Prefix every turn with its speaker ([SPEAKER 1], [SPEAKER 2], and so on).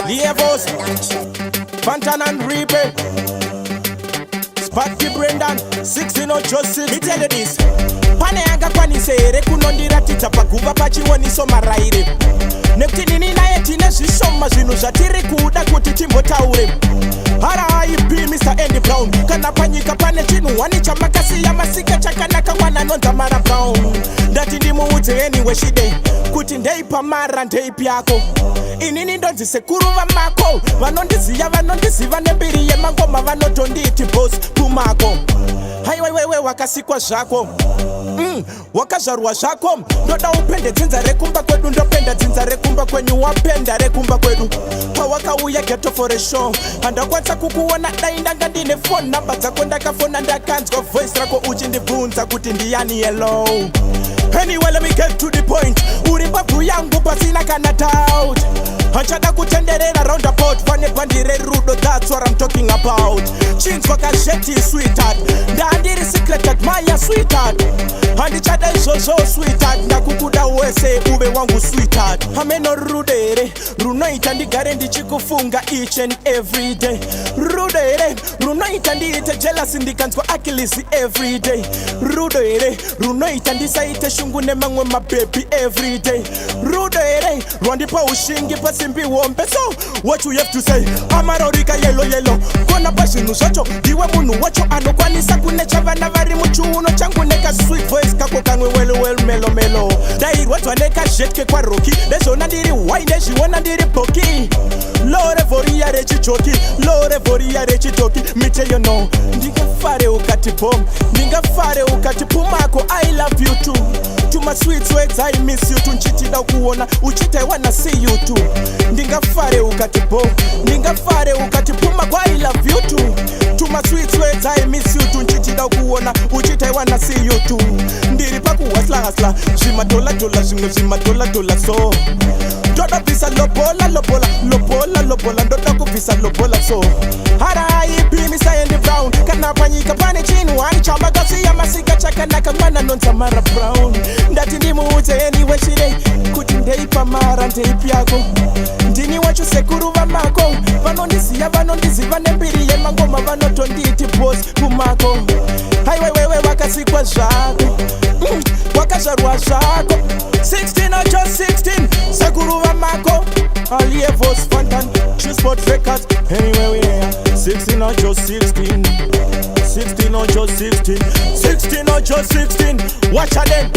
[SPEAKER 1] Lievos, Fantan and Reaper, Sparky Brendan, 16 or Joseph. He tell you this. Paneanga kwanisere kunondira tita pakuva pachiwoniso maraire. Nekutinini naye tine zvishoma zvinhu zvatiri kuda kuti timbotaure. RIP Mr. Andy Brown. Kana panyika pane chinhu wani chamakasiya masika chakanaka mwana nonza Mara Brown. Ndati ndimuudze anyway shide kuti ndeipa mara ndeipi yako. Inini ndonzi sekuru vamako vanondiziya vanondiziva nembiri yemangoma vanotonditi boss kumako. Haiwewewe wakasikwa zvako wakazvarwa zvako. Ndoda upende dzinza rekumba kwedu, ndopenda dzinza rekumba kwenyu, wapenda rekumba kwedu. Pawakauya ghetto for a show handakwanisa kukuona dai ndanga ndine phone number dzako ndakafona ndakanzwa voice rako uchindibvunza kuti ndiyani hello. Anyway, let me get to the point. Uri pabvu yangu pasina kana doubt. Hachada kutenderera roundabout. Pane pandire rudo, that's what I'm talking about. Chinzwa kasheti sweetheart. Ndandiri secret admire sweetheart. Handichada izozo sweetheart. Ndakukuda uwese ube wangu sweetheart. Hameno rudere runoita ndigare ndichikufunga each and every day. Rudere runoita ndiite jealous ndikanzwa Achilles every day. Rudere runoita ndisaite shungu nemamwe mababy every day. Rudere rwandipa ushingi pasimbi wombe. So what you have to say? Amarorika yellow kona pazvinhu zvacho ndiwe munhu wacho anokwanisa kunecha vana vari muchiuno changu neka sweet voice kako kamwe well melo ndairwadzwa nekazhetke kwa Rocky ndezvona ndiri wine ndezviona ndiri boki lore voria rechijoki lore voria rechijoki mite you know ndingafare ukati bomb ndingafare ukati pumako I love you too. To my sweet words I miss you too. Nchitida kuona uchita I wanna see you too. Ndingafare ukati bomb ndingafare ukati pumako I love you too. To my sweet words I miss you too. Nchitida kuona uchita I wanna see you too. Ndiri paku hasla zvimadola zvimwe zvimadola so ndoda kubvisa lobola ndoda kubvisa lobola so RIP Mr. Andy Brown. Kana panyika pane chinhu hani chamakasiya masika chakanaka mwana nonza Mara Brown. Ndati ndimuudze anyway shide kuti ndeipa mara ndeipi yako. Ndini wacho sekuru vamako vanondiziya vanondiziva nembiri yemangoma vanotonditi boss kumako. Haiwewewe wakasikwa zvako wakazvarwa zvako. 16 or just 16 sekuru vamako. Lievos Fantan Sport Records. Anyway we are 16 or just 16 16 or just 16 16 or just 16. Watch out then.